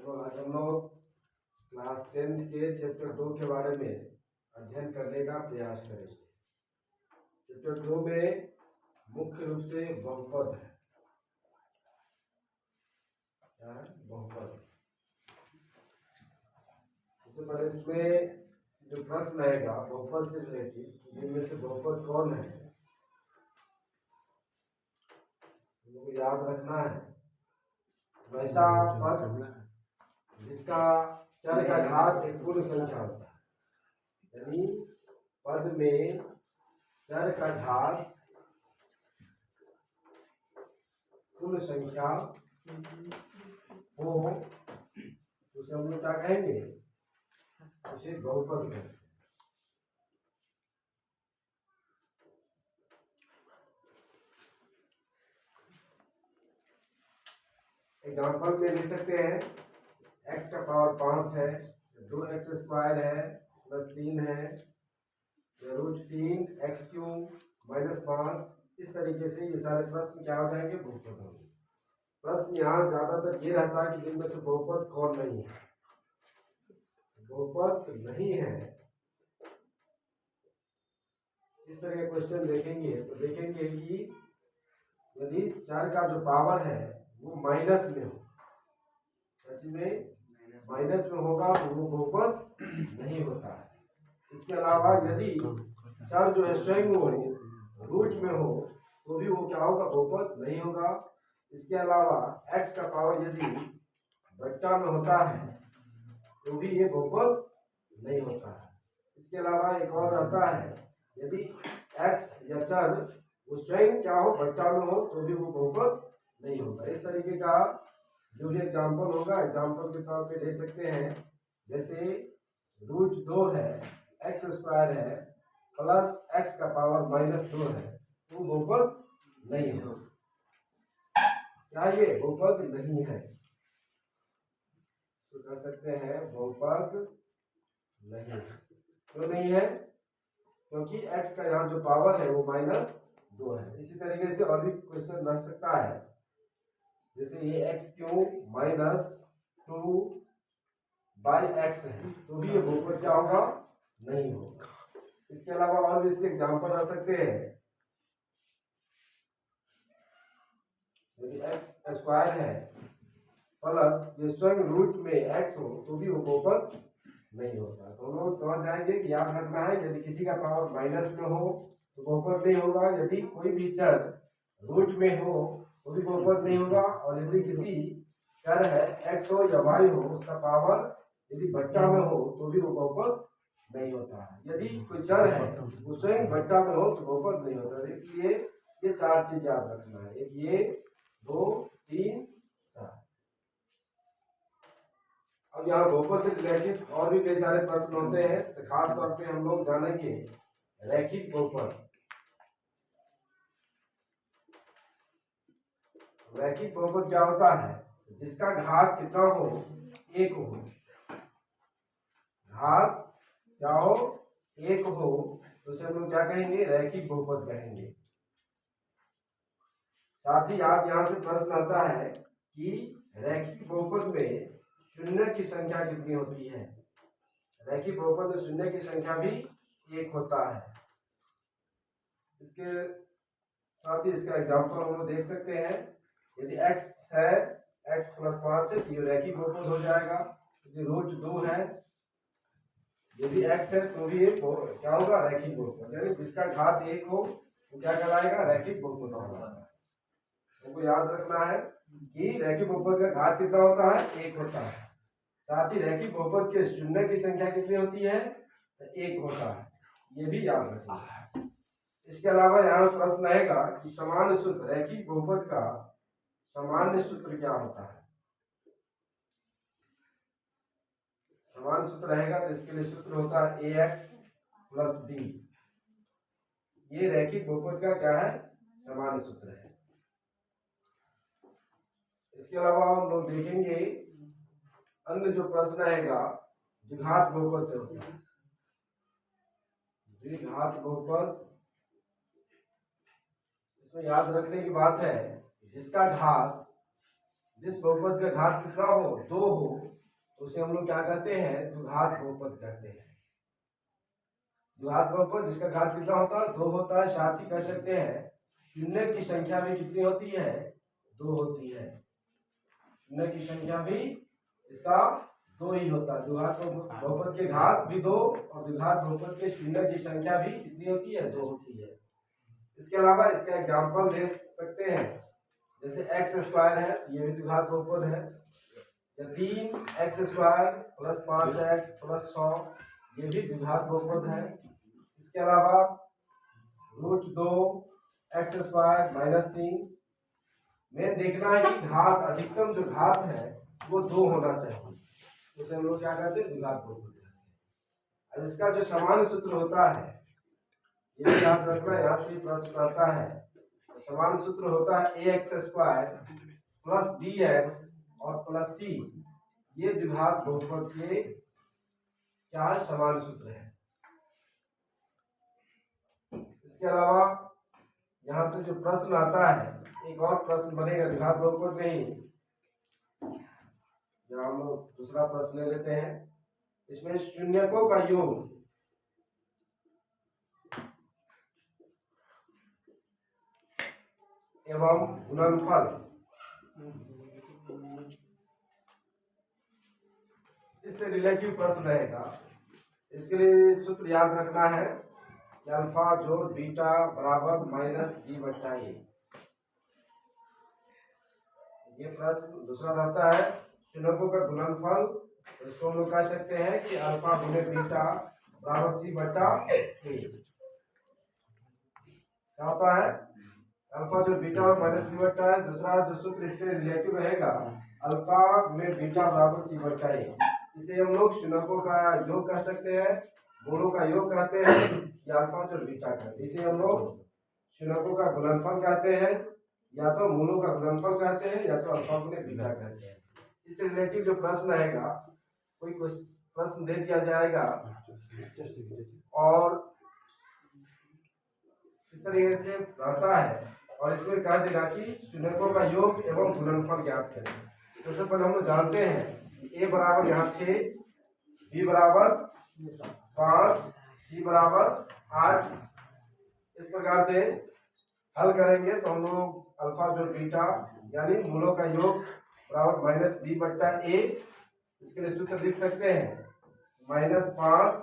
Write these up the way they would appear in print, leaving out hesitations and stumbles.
तो आज हम लोग क्लास 10th के चैप्टर 2 के बारे में अध्ययन करने का प्रयास करेंगे। चैप्टर 2 में मुख्य रूप से बहुपद है। क्या है? बहुपद। सबसे पहले इसमें जो प्रश्न आएगा बहुपद से रिलेटेड, इनमें से बहुपद कौन है लोग याद रखना है। वैसा पद जिसका चर का घात एक पूर्ण संख्या होता है, यानी पद में चर का घात पूर्ण संख्या हो उसे हम लोग क्या कहेंगे? उसे बहुपद कहेंगे। एग्जाम्पल में लिख सकते हैं x का पावर 5 है, 2x² है प्लस 3 है, या √3x³ -5। इस तरीके से ये सारे प्रश्न क्या हो जाएंगे? बहुपद होंगे। प्रश्न यहाँ ज्यादातर ये रहता है कि इनमें से बहुपद कौन नहीं है। बहुपद नहीं है इस तरह के क्वेश्चन देखेंगे तो देखेंगे कि यदि चर का जो पावर है वो माइनस में हो, माइनस में होगा तो वो बहुपद नहीं होता है। इसके अलावा यदि चर जो है स्वयं वो रूट में हो तो भी वो क्या होगा? बहुपद नहीं होगा। इसके अलावा x का पावर यदि बट्टा में होता है तो भी ये बहुपद नहीं होता है। इसके अलावा एक और रहता है, यदि x या चर वो स्वयं क्या हो? बट्टा में हो तो भी वो बहुपद नहीं होगा। इस तरीके का जो भी एग्जाम्पल होगा एग्जाम्पल के तौर पे ले सकते हैं। जैसे √2 है, x² है प्लस x का पावर -2 है, तो बहुपद नहीं हो। क्या ये बहुपद नहीं है? तो कह सकते हैं बहुपद नहीं है। क्यों नहीं है? क्योंकि x का यहाँ जो पावर है वो -2 है। इसी तरीके से और भी क्वेश्चन बन सकता है, जैसे ये x³ -2/x है तो भी ये बहुपद क्या होगा? नहीं होगा। इसके अलावा और भी इसके एग्जाम्पल रह सकते हैं। यदि x² है प्लस ये स्वयं रूट में x हो तो भी वो बहुपद नहीं होता। तो हम लोग समझ जाएंगे कि याद रखना है, यदि किसी का पावर माइनस में हो तो बहुपद नहीं होगा, यदि कोई भी चर रूट में हो तो भी बहुपद नहीं होगा, और यदि किसी चर है x हो या y हो उसका पावर यदि बट्टा में हो तो भी वो बहुपद नहीं होता है। यदि कोई चर है वो स्वयं बट्टा में हो तो बहुपद नहीं होता। इसलिए ये चार चीज याद रखना है, एक ये, 2, 3, 4। अब यहाँ बहुपद से रिलेटेड और भी कई सारे प्रश्न होते हैं, तो खास तौर पे हम लोग जानेंगे रैखिक बहुपद। रैखिक बहुपद क्या होता है? जिसका घात कितना हो? 1 हो। घात क्या हो? 1 हो तो उसे हम लोग क्या कहेंगे? रैखिक बहुपद कहेंगे। साथ ही आप यहाँ से प्रश्न आता है कि रैखिक बहुपद में शून्य की संख्या कितनी होती है? रैखिक बहुपद में शून्य की संख्या भी 1 होता है। इसके साथ ही इसका एग्जाम्पल हम लोग देख सकते हैं। यदि x है, x + 5 है तो ये रैखिक बहुपद हो जाएगा। यदि √2 है, यदि x है तो भी ये क्या होगा? रैखिक बहुपद। यानी जिसका घात 1 हो तो क्या कहलाएगा? रैखिक बहुपद होगा। हमको याद रखना है कि रैखिक बहुपद का घात कितना होता है? 1 होता है। साथ ही रैखिक बहुपद के शून्य की संख्या कितनी होती है? तो 1 होता है। ये भी याद रखना है। इसके अलावा यहाँ प्रश्न आएगा कि सामान्य सूत्र, रैखिक बहुपद का सामान्य सूत्र क्या होता है? सामान्य सूत्र रहेगा तो इसके लिए सूत्र होता है ax + b। ये रैखिक बहुपद का क्या है? सामान्य सूत्र है। इसके अलावा हम लोग देखेंगे अन्य जो प्रश्न आएगा द्विघात बहुपद से होता है। द्विघात बहुपद, इसमें याद रखने की बात है जिसका घात जिस बहुपद का घात कितना हो, 2 हो, तो उसे हम लोग क्या कहते हैं, द्विघात बहुपद कहते हैं। द्विघात बहुपद जिसका घात कितना होता है, 2 होता है। साथ ही कह सकते हैं शून्य की संख्या भी कितनी होती है, 2 होती है। शून्य की संख्या भी इसका 2 ही होता है। द्विघात बहुपद के घात भी 2 और द्विघात बहुपद के शून्य की संख्या भी कितनी होती है, 2 होती है। इसके अलावा इसका एग्जाम्पल दे सकते हैं, जैसे एक्स स्क्वायर है, ये भी द्विघात बहुपद है, या 3x square plus 5x plus 6, ये भी द्विघात बहुपद है। इसके अलावा √2x स्क्वायर माइनस 3 में देखना है कि घात, अधिकतम जो घात है वो 2 होना चाहिए, उसे हम लोग क्या कहते हैं, द्विघात बहुपद कहते हैं। अब इसका जो सामान्य सूत्र होता है, ये याद रखना, यहाँ से प्रश्न आता है। सामान्य सूत्र होता है ax स्क्वायर प्लस bx और प्लस c, ये द्विघात बहुपद के क्या है, समान सूत्र है। इसके अलावा यहाँ से जो प्रश्न आता है, एक और प्रश्न बनेगा द्विघात बहुपद में ही, यहाँ हम लोग दूसरा प्रश्न ले लेते हैं। इसमें शून्यकों का योग एवं गुणनफल, इससे रिलेटिव प्रश्न रहेगा। इसके लिए सूत्र याद रखना है कि अल्फा जोड़ बीटा बराबर माइनस b बटा a। ये प्रश्न दूसरा रहता है शून्यकों का गुणनफल, तो इसको हम लोग कह सकते हैं कि अल्फा गुणे बीटा बराबर c बटा a। क्या होता है, अल्फा जो बीटा और माइनस b बटा है। दूसरा जो सूत्र इससे रिलेटिव रहेगा, अल्फा गुणे बीटा बराबर c बटा a। इसे हम लोग शून्यकों का योग कह सकते हैं, मूलों का योग कहते हैं, या अल्फा जो बीटा कहते हैं। इसे हम लोग शून्यकों का गुणनफल कहते हैं, या तो मूलों का गुणनफल कहते हैं, या तो अल्फा गुणे बीटा कहते हैं। इससे रिलेटिव जो प्रश्न रहेगा, कोई प्रश्न दे दिया जाएगा और इस तरीके से रहता है, और इसमें कह देगा कि शून्यकों का योग एवं गुणनफल ज्ञात करें। सबसे पहले हम लोग जानते हैं कि a बराबर यहाँ 6, b बराबर 5, c बराबर 8। इस प्रकार से हल करेंगे तो हम लोग अल्फा जो बीटा यानी मूलों का योग बराबर माइनस b बट्टा a, इसके लिए सूत्र लिख सकते हैं -5,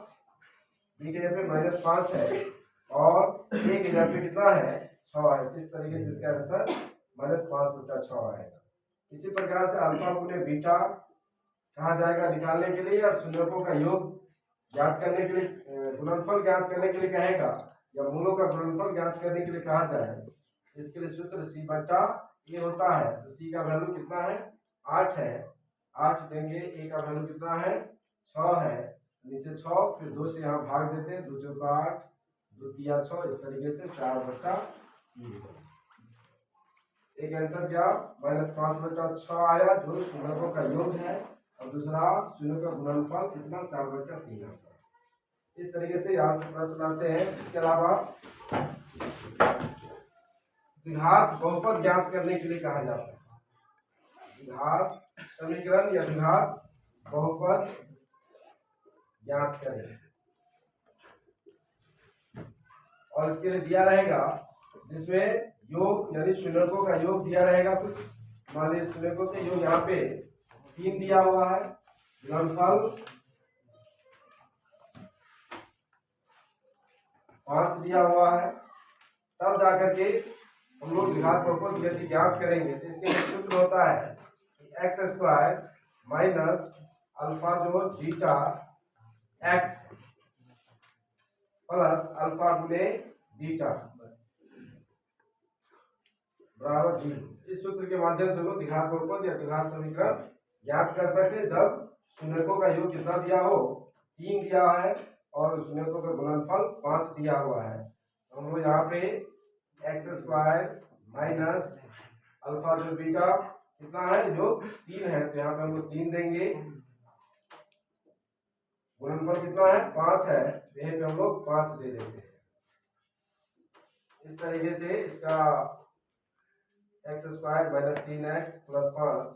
b के जगह पे -5 है और a के जगह पे कितना है, 6 है। इस तरीके से इसका आंसर -5 बट्टा 6 आएगा। इसी प्रकार से अल्फा गुणे बीटा कहा जाएगा निकालने के लिए, या शून्यकों का योग ज्ञात करने के लिए, गुणनफल ज्ञात करने के लिए कहेगा, या मूलों का गुणनफल ज्ञात करने के लिए कहा जाए। इसके लिए सूत्र c बट्टा a होता है। तो c का वैल्यू कितना है, 8 है, 8 देंगे। a का वैल्यू कितना है, 6 है, नीचे 6, फिर 2 से यहाँ भाग देते हैं, 2 चौका 8, 2 तिया 6, इस तरीके से 4 बट्टा 3। एक आंसर क्या, -5 बट्टा 6 आया, जो शून्यकों का योग है, और दूसरा शून्य का गुणनफल कितना, 4 बट्टा 3 आता है। इस तरीके से यहाँ से प्रश्न आते हैं। इसके अलावा द्विघात बहुपद ज्ञात करने के लिए कहा जाता है, द्विघात समीकरण या द्विघात बहुपद ज्ञात करें, और इसके लिए दिया रहेगा जिसमें योग यानी शून्यकों का योग दिया रहेगा कुछ। मान लीजिए शून्यकों के योग यहाँ पे 3 दिया हुआ है, गुणनफल 5 दिया हुआ है, तब जाकर के हम लोग द्विघात बहुपद यदि ज्ञात करेंगे तो इसके लिए सूत्र होता है एक्स स्क्वायर माइनस अल्फा जो बीटा एक्स प्लस अल्फा गुणे बीटा बराबर 0। इस सूत्र के माध्यम से लोग द्विघात बहुपद या द्विघात समीकरण ज्ञात कर सकते, जब शून्यकों का योग कितना दिया हो, 3 दिया है, और शून्यकों का गुणनफल 5 दिया हुआ है। तो हम लोग यहाँ पे एक्स स्क्वायर माइनस अल्फा जो बीटा कितना है, जो 3 है, तो यहाँ पे हम लोग 3 देंगे। गुणनफल कितना है, 5 है, तो यहीं पे हम लोग 5 दे देते हैं। इस तरीके से इसका x square minus 3x plus 5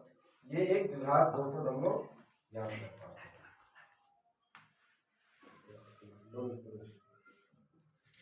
ये एक द्विघात बहुपद हम लोग याद रखते हैं।